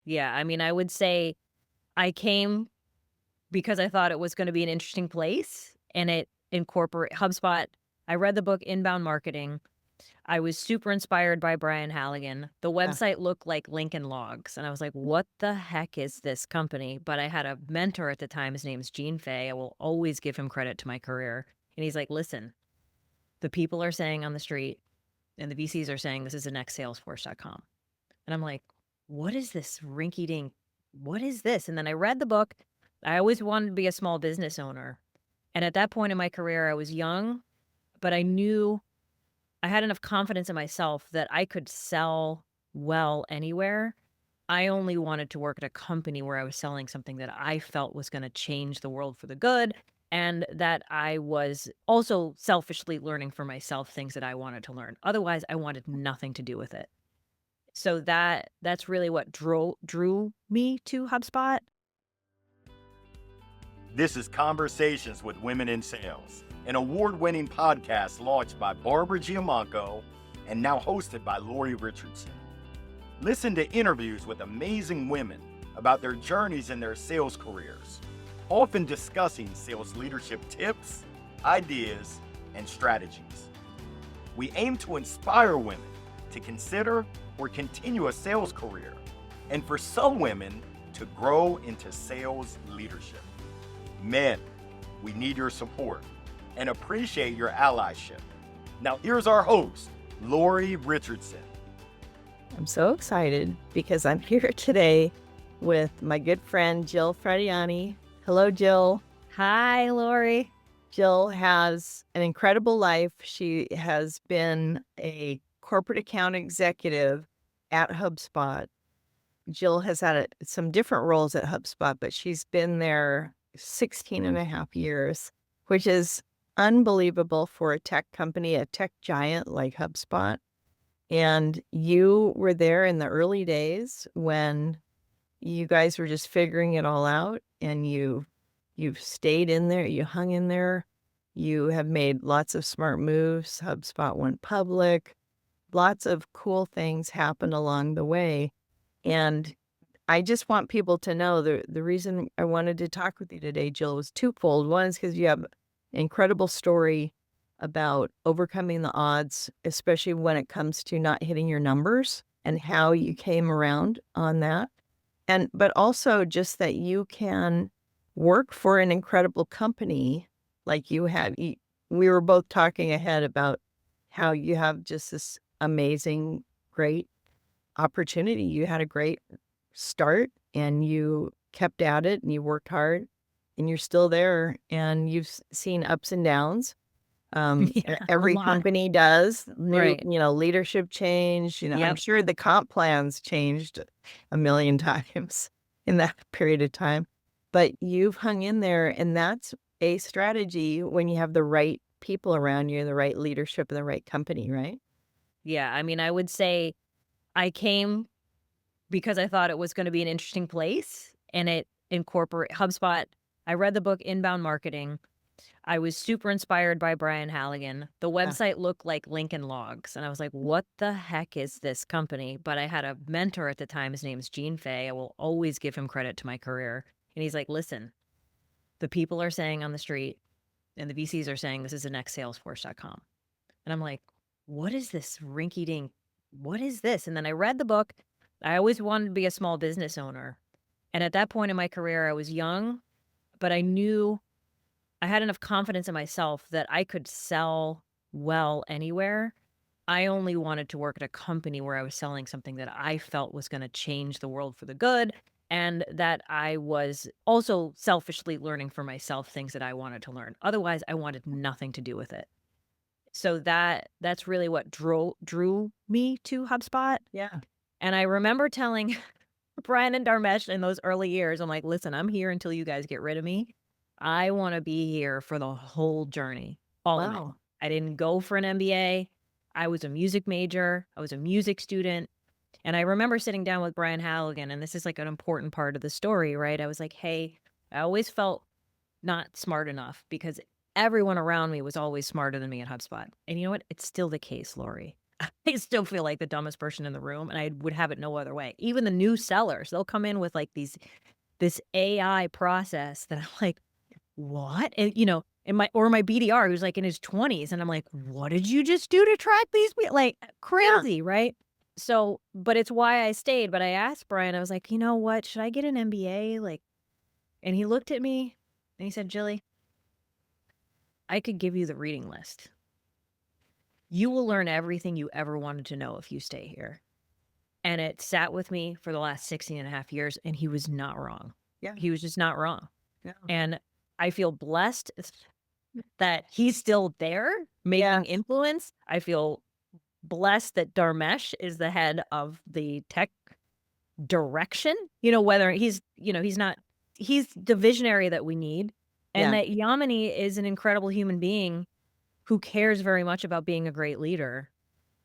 Yeah, I mean, I would say I came because I thought it was gonna be an interesting place, and it incorporate HubSpot. I read the book Inbound Marketing. I was super inspired by Brian Halligan. The Yeah. website looked like Lincoln Logs, and I was like, "What the heck is this company?" But I had a mentor at the time, his name's Gene Fay. I will always give him credit to my career, and he's like, "Listen, the people are saying on the street and the VCs are saying this is the next Salesforce.com." And I'm like, "What is this rinky dink? What is this?" And then I read the book. I always wanted to be a small business owner. And at that point in my career, I was young, but I knew I had enough confidence in myself that I could sell well anywhere. I only wanted to work at a company where I was selling something that I felt was going to change the world for the good, and that I was also selfishly learning for myself things that I wanted to learn. Otherwise, I wanted nothing to do with it. So that's really what drew me to HubSpot. This is Conversations with Women in Sales, an award-winning podcast launched by Barbara Giamanco and now hosted by Lori Richardson. Listen to interviews with amazing women about their journeys in their sales careers, often discussing sales leadership tips, ideas, and strategies. We aim to inspire women to consider or continue a sales career, and for some women to grow into sales leadership. Men, we need your support and appreciate your allyship. Now here's our host, Lori Richardson. I'm so excited because I'm here today with my good friend, Jill Frediani. Hello, Jill. Hi, Lori. Jill has an incredible life. She has been a corporate account executive at HubSpot. Jill has had some different roles at HubSpot, but she's been there 16 and a half years, which is unbelievable for a tech company, a tech giant like HubSpot. And you were there in the early days when you guys were just figuring it all out, and you've stayed in there, you hung in there. You have made lots of smart moves. HubSpot went public. Lots of cool things happened along the way. And I just want people to know the reason I wanted to talk with you today, Jill, was twofold. One is because you have an incredible story about overcoming the odds, especially when it comes to not hitting your numbers and how you came around on that. But also just that you can work for an incredible company like you had. We were both talking ahead about how you have just this amazing, great opportunity. You had a great start and you kept at it and you worked hard and you're still there and you've seen ups and downs. Yeah, a Every lot. company does. New, Right. leadership change. I'm Yep. sure the comp plans changed a million times in that period of time, but you've hung in there, and that's a strategy when you have the right people around you, the right leadership, and the right company, right? Yeah, I mean, I would say I came because I thought it was gonna be an interesting place, and it incorporate HubSpot. I read the book Inbound Marketing. I was super inspired by Brian Halligan. The Yeah. website looked like Lincoln Logs, and I was like, "What the heck is this company?" But I had a mentor at the time, his name's Gene Fay. I will always give him credit to my career, and he's like, "Listen, the people are saying on the street and the VCs are saying this is the next Salesforce.com." And I'm like, "What is this rinky dink? What is this?" And then I read the book. I always wanted to be a small business owner. And at that point in my career, I was young, but I knew I had enough confidence in myself that I could sell well anywhere. I only wanted to work at a company where I was selling something that I felt was going to change the world for the good, and that I was also selfishly learning for myself things that I wanted to learn. Otherwise, I wanted nothing to do with it. So that's really what drew me to HubSpot. Yeah. And I remember telling Brian and Dharmesh in those early years, I'm like, "Listen, I'm here until you guys get rid of me. I wanna be here for the whole journey, all of it." Wow. I didn't go for an MBA. I was a music major. I was a music student. And I remember sitting down with Brian Halligan, and this is, like, an important part of the story, right? I was like, "Hey, I always felt not smart enough because everyone around me was always smarter than me at HubSpot." And you know what? It's still the case, Lori. I still feel like the dumbest person in the room, and I would have it no other way. Even the new sellers, they'll come in with like this AI process that I'm like, what? And and my BDR who's like in his 20s, and I'm like, what did you just do to track these people? Like crazy, right? So, but it's why I stayed. But I asked Brian, I was like, you know what? Should I get an MBA? Like, and he looked at me and he said, Jilly, I could give you the reading list. You will learn everything you ever wanted to know if you stay here. And it sat with me for the last 16 and a half years, and he was not wrong. Yeah. He was just not wrong. Yeah. And I feel blessed that he's still there making influence. I feel blessed that Dharmesh is the head of the tech direction, whether he's the visionary that we need. And that Yamini is an incredible human being who cares very much about being a great leader.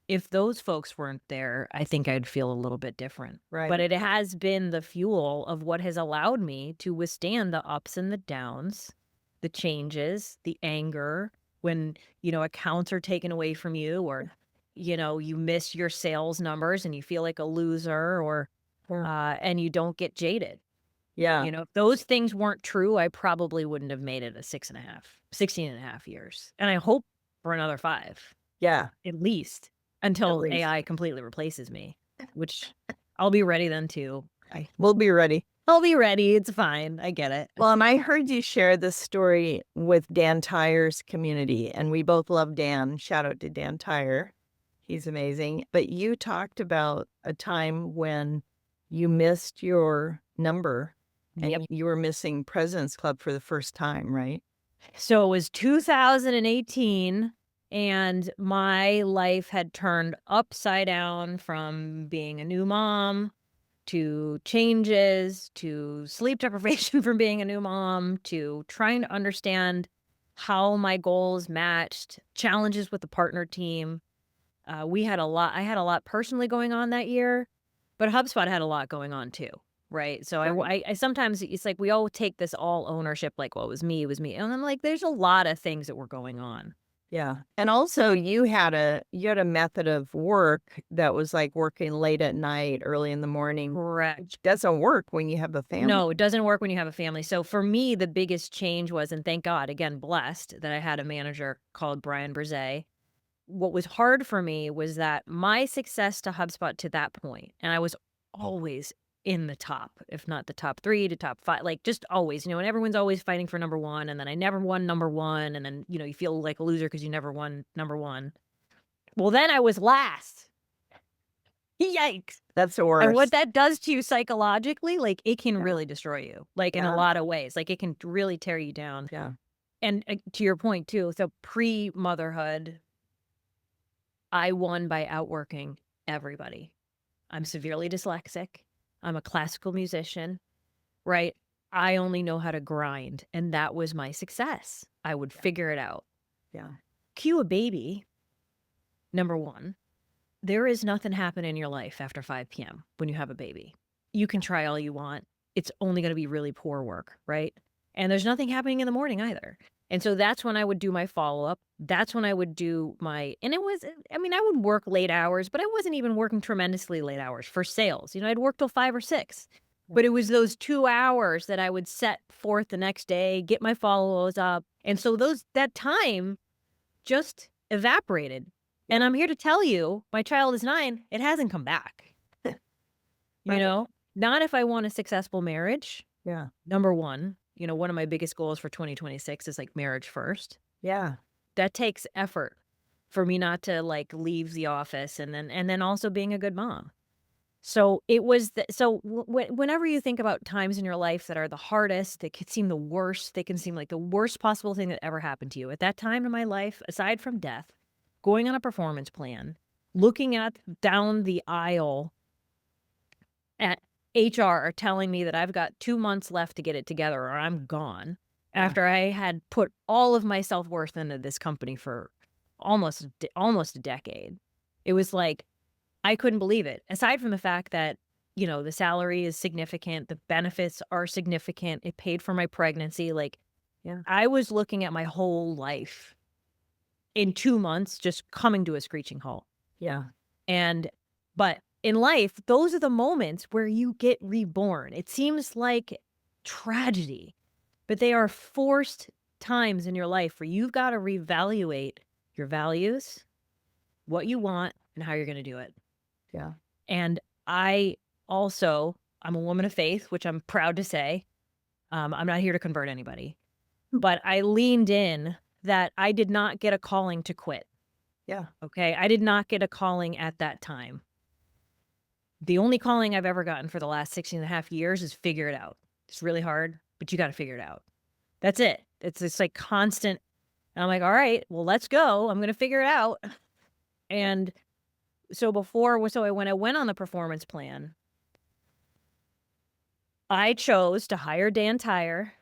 If those folks weren't there, I think I'd feel a little bit different. Right. But it has been the fuel of what has allowed me to withstand the ups and the downs, the changes, the anger, when, accounts are taken away from you, or, you miss your sales numbers and you feel like a loser, or, and you don't get jaded. Yeah. If those things weren't true, I probably wouldn't have made it 16 and a half years. And I hope for another 5. Yeah. At least. Until AI completely replaces me, which I'll be ready then too. We'll be ready. I'll be ready. It's fine. I get it. Well, and I heard you share this story with Dan Tyre's community, and we both love Dan. Shout out to Dan Tyre. He's amazing. But you talked about a time when you missed your number and you were missing President's Club for the first time, right? So it was 2018. And my life had turned upside down from being a new mom to changes to sleep deprivation from being a new mom to trying to understand how my goals matched, challenges with the partner team. I had a lot personally going on that year, but HubSpot had a lot going on too. Right. So I sometimes it's like we all take this all ownership, like, well, it was me. And I'm like, there's a lot of things that were going on. Yeah. And also you had a method of work that was like working late at night, early in the morning. Correct. Which doesn't work when you have a family. No, it doesn't work when you have a family. So for me, the biggest change was, and thank God, again, blessed that I had a manager called Brian Brzee. What was hard for me was that my success to HubSpot to that point, and I was always in the top, if not the top 3 to top 5, like just always, and everyone's always fighting for number 1. And then I never won number 1. And then, you feel like a loser because you never won number 1. Well, then I was last. Yikes. That's the worst. And what that does to you psychologically, like it can really destroy you, like in a lot of ways, like it can really tear you down. Yeah. And to your point too, so pre-motherhood, I won by outworking everybody. I'm severely dyslexic. I'm a classical musician, right? I only know how to grind. And that was my success. I would figure it out. Yeah. Cue a baby. Number 1, there is nothing happening in your life after 5 p.m. when you have a baby. You can try all you want. It's only going to be really poor work, right? And there's nothing happening in the morning either. And so that's when I would do my follow-up. That's when I would do I would work late hours, but I wasn't even working tremendously late hours for sales. I'd work till 5 or 6, but it was those 2 hours that I would set forth the next day, get my follow-ups up. And so that time just evaporated. And I'm here to tell you, my child is 9. It hasn't come back. Not if I want a successful marriage. Yeah. Number 1. One of my biggest goals for 2026 is like marriage first. Yeah. That takes effort for me not to like leave the office and then also being a good mom. So it was, whenever you think about times in your life that are the hardest, that could seem the worst, they can seem like the worst possible thing that ever happened to you. At that time in my life, aside from death, going on a performance plan, looking down the aisle at HR are telling me that I've got 2 months left to get it together or I'm gone, after I had put all of my self-worth into this company for almost a decade. It was like, I couldn't believe it. Aside from the fact that, the salary is significant, the benefits are significant, it paid for my pregnancy. I was looking at my whole life in 2 months just coming to a screeching halt. Yeah. But in life, those are the moments where you get reborn. It seems like tragedy, but they are forced times in your life where you've got to reevaluate your values, what you want, and how you're going to do it. Yeah. And I'm a woman of faith, which I'm proud to say. I'm not here to convert anybody, but I leaned in that I did not get a calling to quit. Yeah. Okay. I did not get a calling at that time. The only calling I've ever gotten for the last 16 and a half years is figure it out. It's really hard, but you got to figure it out. That's it. It's like constant. And I'm like, all right, well, let's go. I'm going to figure it out. And when I went on the performance plan, I chose to hire Dan Tyre.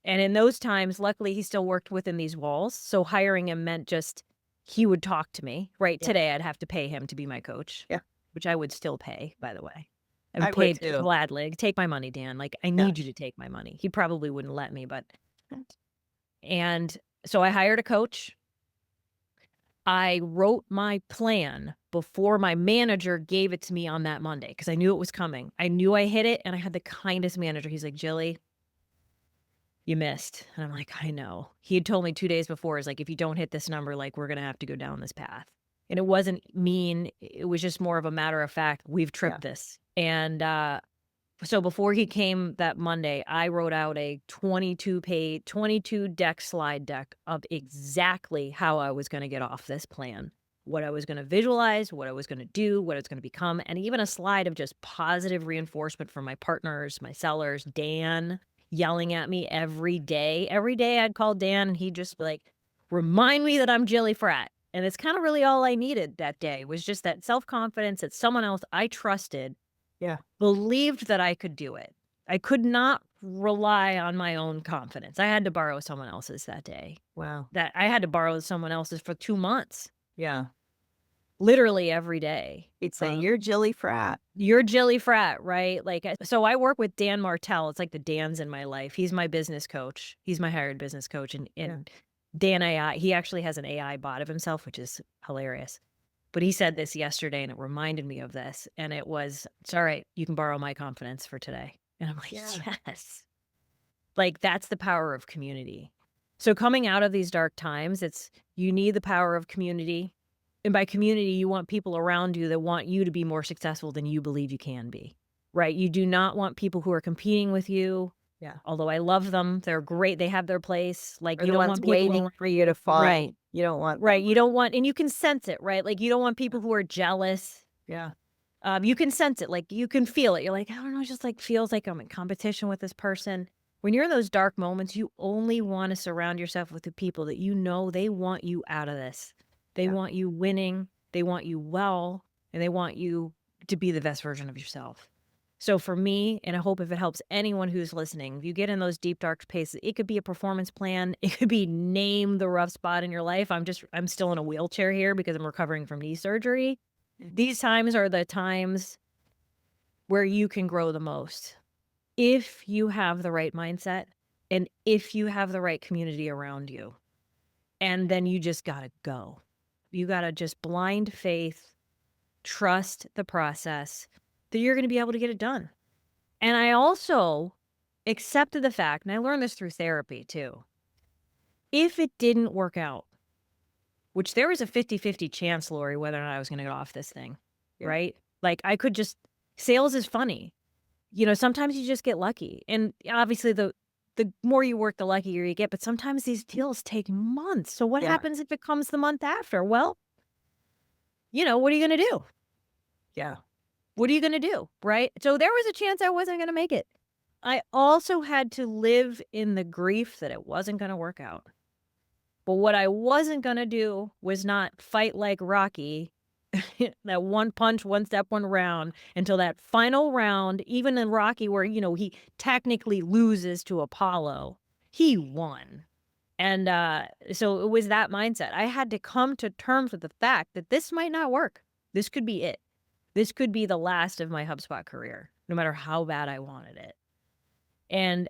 And in those times, luckily, he still worked within these walls. So hiring him meant just he would talk to me. Right. Yeah. Today, I'd have to pay him to be my coach. Yeah. Which I would still pay, by the way. I I would would pay too. gladly. Take my money, Dan. Like, I Yeah. need you to take my money. He probably wouldn't let me, but. And so I hired a coach. I wrote my plan before my manager gave it to me on that Monday because I knew it was coming. I knew I hit it, and I had the kindest manager. He's like, Jilly, you missed. And I'm like, I know. He had told me 2 days before, is like, if you don't hit this number, like, we're going to have to go down this path. And it wasn't mean. It was just more of a matter of fact. We've tripped this. And so before he came that Monday, I wrote out a 22 deck slide deck of exactly how I was going to get off this plan, what I was going to visualize, what I was going to do, what it's going to become, and even a slide of just positive reinforcement from my partners, my sellers, Dan yelling at me every day. Every day I'd call Dan and he'd just be like, remind me that I'm Jill Fratt. And it's kind of really all I needed that day was just that self-confidence that someone else I trusted believed that I could do it. I could not rely on my own confidence. I had to borrow someone else's that day. Wow. That I had to borrow someone else's for 2 months. Yeah. Literally every day. He'd say, you're Jilly Fratt. You're Jilly Fratt, right? Like, so I work with Dan Martell. It's like the Dans in my life. He's my business coach. He's my hired business coach. And Dan AI, he actually has an AI bot of himself, which is hilarious. But he said this yesterday and it reminded me of this. And it was, it's all right. You can borrow my confidence for today. And I'm like, yes. Like, that's the power of community. So coming out of these dark times, you need the power of community. And by community, you want people around you that want you to be more successful than you believe you can be, right? You do not want people who are competing with you. Yeah. Although I love them. They're great. They have their place. Like, Or you the don't ones want people waiting for you to fall. Right. You don't want. Right. You don't want, and you can sense it, right? Like, you don't want people who are jealous. Yeah. You can sense it. Like, you can feel it. You're like, I don't know, it just like feels like I'm in competition with this person. When you're in those dark moments, you only want to surround yourself with the people that you know they want you out of this. They want you winning. They want you well, and they want you to be the best version of yourself. So for me, and I hope if it helps anyone who's listening, if you get in those deep, dark spaces, it could be a performance plan. It could be name the rough spot in your life. I'm still in a wheelchair here because I'm recovering from knee surgery. These times are the times where you can grow the most. If you have the right mindset and if you have the right community around you. And then you just got to go. You got to just blind faith, trust the process that you're going to be able to get it done. And I also accepted the fact, and I learned this through therapy too, if it didn't work out, which there was a 50-50 chance, Lori, whether or not I was going to get off this thing, right? Like, I could just, sales is funny. You know, sometimes you just get lucky. And obviously the more you work, the luckier you get. But sometimes these deals take months. So what happens if it comes the month after? Well, you know, what are you going to do? Yeah. What are you going to do? Right? So there was a chance I wasn't going to make it. I also had to live in the grief that it wasn't going to work out. But what I wasn't going to do was not fight like Rocky, that one punch, one step, one round, until that final round, even in Rocky where, you know, he technically loses to Apollo, he won. And so it was that mindset. I had to come to terms with the fact that this might not work. This could be it. This could be the last of my HubSpot career, no matter how bad I wanted it. And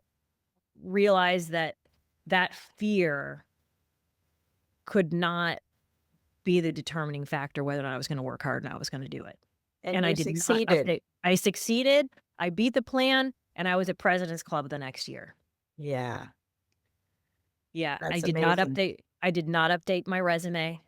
realize that fear could not be the determining factor whether or not I was going to work hard and I was going to do it. And I you did not succeeded. update. I succeeded. I beat the plan, and I was at President's Club the next year. Yeah. Yeah, I That's did not amazing. update. I did not update my resume.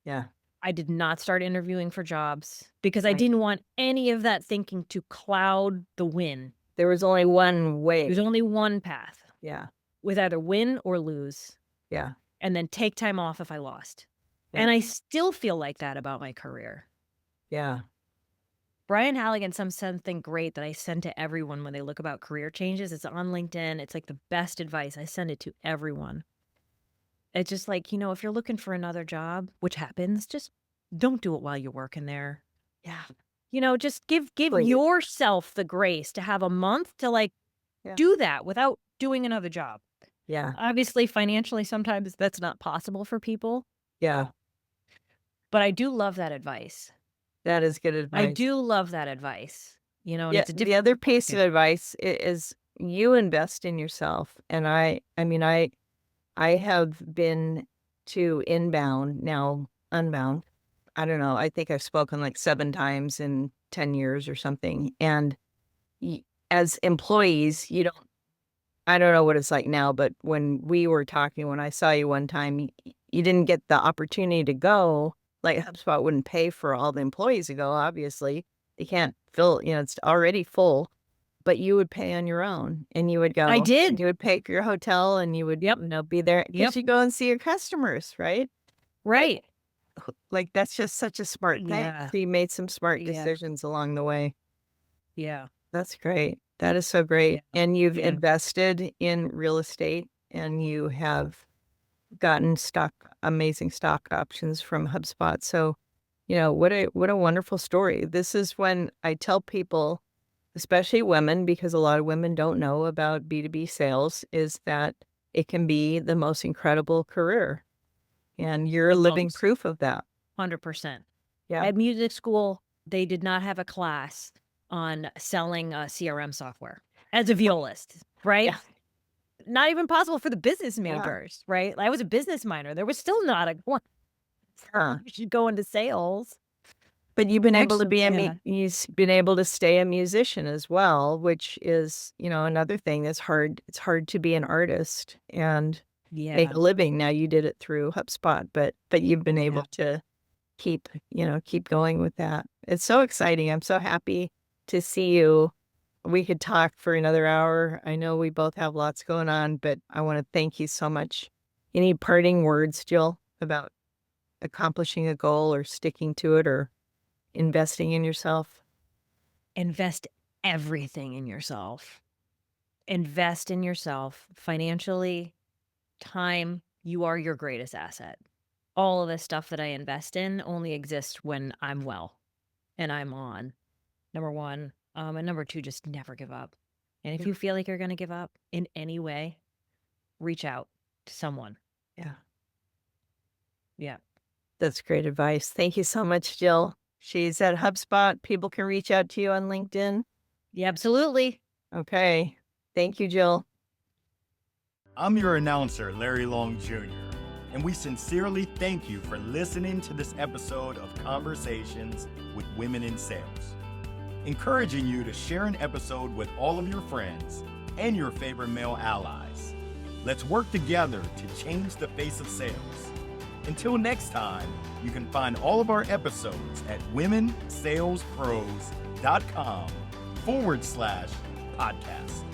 Yeah. I did not start interviewing for jobs because I Right. didn't want any of that thinking to cloud the win. There was only one way. There's only one path, Yeah. with either win or lose, Yeah. and then take time off if I lost. Yeah. And I still feel like that about my career. Yeah. Brian Halligan said something great that I send to everyone when they look about career changes. It's on LinkedIn. It's like the best advice. I send it to everyone. It's just like, if you're looking for another job, which happens, just don't do it while you're working there. Yeah. Just give Please. yourself the grace to have a month to Yeah. do that without doing another job. Yeah. Obviously, financially, sometimes that's not possible for people, Yeah. but I do love that advice. That is good advice. I do love that advice. And Yeah. it's a The other piece of advice is you invest in yourself. And I have been to inbound, now unbound. I don't know. I think I've spoken like 7 times in 10 years or something. And as employees, I don't know what it's like now, but when we were talking, when I saw you one time, you didn't get the opportunity to go. Like HubSpot wouldn't pay for all the employees to go, obviously. They can't fill, it's already full. But you would pay on your own, and you would go. I did. You would pay for your hotel, and you would, be there. Yep. You go and see your customers, right? Right. Like that's just such a smart thing. Yeah. So you made some smart Yeah. decisions along the way. Yeah. That's great. That is so great. Yeah. And you've Yeah. invested in real estate, and you have gotten amazing stock options from HubSpot. So, what a wonderful story. This is when I tell people, especially women, because a lot of women don't know about B2B sales, is that it can be the most incredible career. And you're a living Most. proof of that. 100%. Yeah. At music school, they did not have a class on selling CRM software as a violist, right? Yeah. Not even possible for the business majors, right? I was a business minor. There was still not a one. You should go into sales. But you've been able to be Yeah. you've been able to stay a musician as well, which is, another thing that's hard. It's hard to be an artist and make Yeah. a living. Now you did it through HubSpot, but you've been able to keep going with that. It's so exciting. I'm so happy to see you. We could talk for another hour. I know we both have lots going on, but I want to thank you so much. Any parting words, Jill, about accomplishing a goal or sticking to it or investing in yourself? Invest everything in yourself. Invest in yourself financially, time. You are your greatest asset. All of the stuff that I invest in only exists when I'm well and I'm on. Number one. And number two, just never give up. And if you feel like you're going to give up in any way, reach out to someone. Yeah. Yeah. That's great advice. Thank you so much, Jill. She's at HubSpot. People can reach out to you on LinkedIn. Yeah, absolutely. Okay. Thank you, Jill. I'm your announcer, Larry Long Jr., and we sincerely thank you for listening to this episode of Conversations with Women in Sales, encouraging you to share an episode with all of your friends and your favorite male allies. Let's work together to change the face of sales. Until next time, you can find all of our episodes at womensalespros.com/podcast.